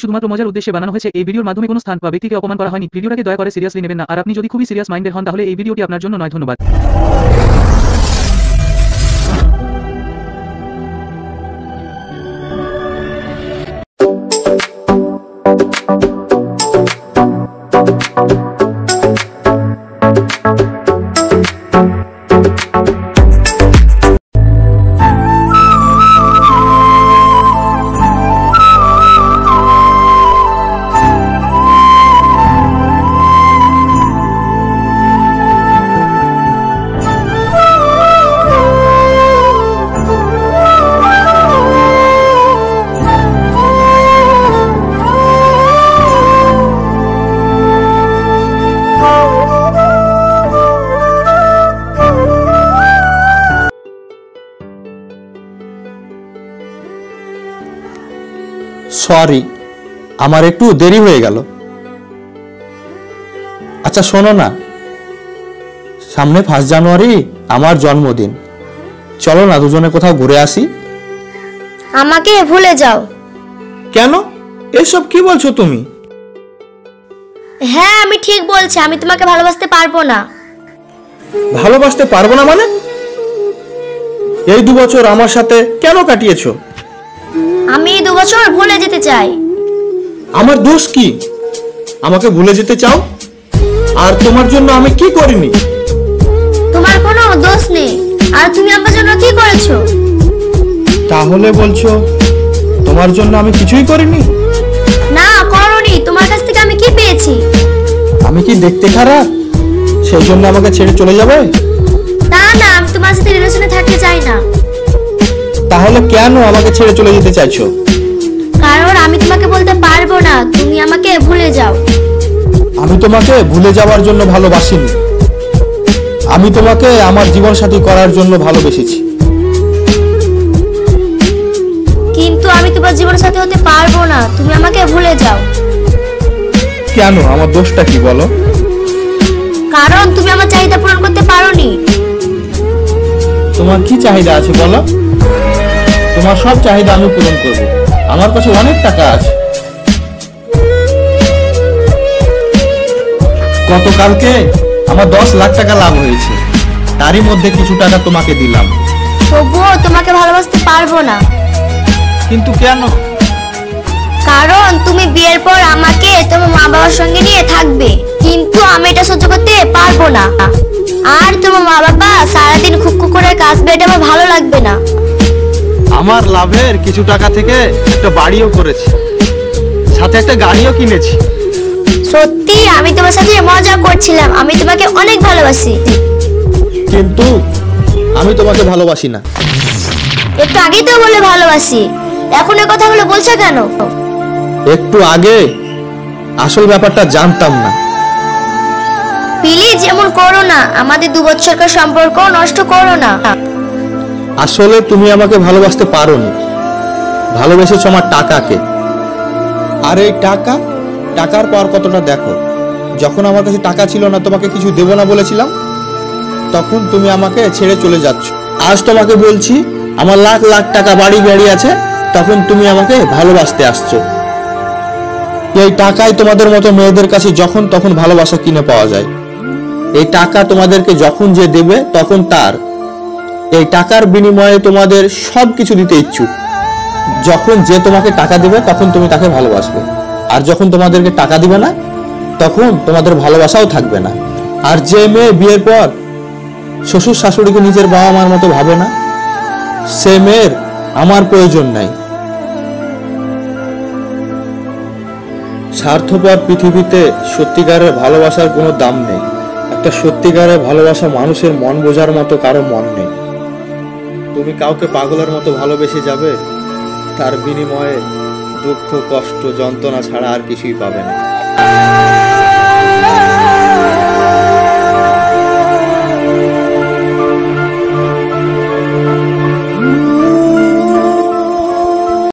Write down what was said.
শুধুমাত্র মজার উদ্দেশ্যে বানানো হয়েছে। এই ভিডিওর মাধ্যমে কোনো স্থান বা ব্যক্তিকে অপমান করা হয়নি। ভিডিওটাকে দয়া করে সিরিয়াসলি নেবেন না। আর আপনি যদি খুবই সিরিয়াস মাইন্ডের হন তাহলে এই ভিডিওটি আপনার জন্য নয়। ধন্যবাদ। সরি, আমার একটু দেরি হয়ে গেল। আচ্ছা শোনো না, সামনে 1 জানুয়ারি আমার জন্মদিন, চলো না দুজনে কোথাও ঘুরে আসি। আমাকে ভুলে যাও। কেন, এসব কি বলছো তুমি? হ্যাঁ আমি ঠিক বলছি, আমি তোমাকে ভালোবাসতে পারবো না। ভালোবাসতে পারবো না মানে? এই 2 বছর আমার সাথে কেন কাটিয়েছো? আমি 2 বছর ভুলে যেতে চাই। আমার দোষ কি? আমাকে ভুলে যেতে চাও? আর তোমার জন্য আমি কি করিনি? তোমার কোনো দোষ নেই। আর তুমি আমার জন্য কি করেছো? তাহলে বলছো তোমার জন্য আমি কিছুই করিনি? না করোনি। তোমার কাছ থেকে আমি কি পেয়েছি? আমি কি দেখতে খারাপ সেই জন্য আমাকে ছেড়ে চলে যাবে? না না, আমি তোমার সাথে রিলেশনে থাকতে চাই না। তাহলে কেন আমাকে ছেড়ে চলে যেতে চাইছো? কারণ আমি তোমাকে বলতে পারবো না তুমি আমাকে ভুলে যাও। আমি তোমাকে ভুলে যাওয়ার জন্য ভালোবাসিনি, আমি তোমাকে আমার জীবন সাথী করার জন্য ভালোবেসেছি। কিন্তু আমি তোমার জীবন সাথী হতে পারবো না, তুমি আমাকে ভুলে যাও। কেন, আমার দোষটা কি বলো? কারণ তুমি আমার চাহিদা পূরণ করতে পারোনি। তোমার কি চাহিদা আছে বলো? তোমার সব চাহিদা আমি পূরণ করব, আমার কাছে অনেক টাকা আছে। গতকালকে আমার 10 লাখ টাকা লাভ হয়েছে, তারই মধ্যে কিছু টাকা তোমাকে দিলাম। তবুও তোমাকে ভালোবাসতে পারবো না। কিন্তু কেন? কারণ তুমি বিয়ের পর আমাকে তোমার মা বাবার সঙ্গে নিয়ে থাকবে, কিন্তু আমি এটা সহ্য করতে পারবো না। আর তোমার মা বাবা সারাদিন খুকখুক করে কাঁদবে, এটা আমার ভালো লাগবে না। আমার লাভের কিছু টাকা থেকে একটা বাড়িও করেছি, সাথে একটা গাড়িও কিনেছি। সত্যি আমি তোমার সাথে মজা করছিলাম, আমি তোমাকে অনেক ভালোবাসি। কিন্তু আমি তোমাকে ভালোবাসি না। একটু আগেই তো বলে ভালোবাসি, এখন এই কথাগুলো বলছো কেন? একটু আগে আসল ব্যাপারটা জানতাম না। প্লিজ এমন করো না, আমাদের 2 বছরকার সম্পর্ক নষ্ট করো না। আসলে তুমি আমাকে ভালোবাসতে পারোনি, ভালোবেসেছো আমার টাকাকে। আর এই টাকার পাওয়ার কতটা দেখো। যখন আমার কাছে টাকা ছিল না, তোমাকে কিছু দেব না বলেছিলাম, তখন তুমি আমাকে ছেড়ে চলে যাচ্ছ। আজ তোমাকে বলছি আমার লাখ লাখ টাকা বাড়ি গাড়ি আছে, তখন তুমি আমাকে ভালোবাসতে আসছো। এই টাকাই তোমাদের মতো মেয়েদের কাছে যখন তখন ভালোবাসা কিনে পাওয়া যায়। এই টাকা তোমাদেরকে যখন যে দেবে তখন তার, এই টাকার বিনিময়ে তোমাদের সবকিছু দিতে ইচ্ছুক। যখন যে তোমাকে টাকা দেবে তখন তুমি তাকে ভালোবাসবে, আর যখন তোমাদেরকে টাকা দিবে না তখন তোমাদের ভালোবাসাও থাকবে না। আর যে মেয়ে বিয়ের পর শ্বশুর শাশুড়িকে নিজের বাবা মার মতো ভাবে না, সে মেয়ের আমার প্রয়োজন নাই। স্বার্থপর পৃথিবীতে সত্যিকারের ভালোবাসার কোনো দাম নেই। একটা সত্যিকারের ভালোবাসা মানুষের মন বোঝার মতো কারো মন নেই। তুমি কাউকে পাগলের মতো ভালোবেসে যাবে, তার বিনিময়ে দুঃখ কষ্ট যন্ত্রণা ছাড়া আর কিছুই পাবে না।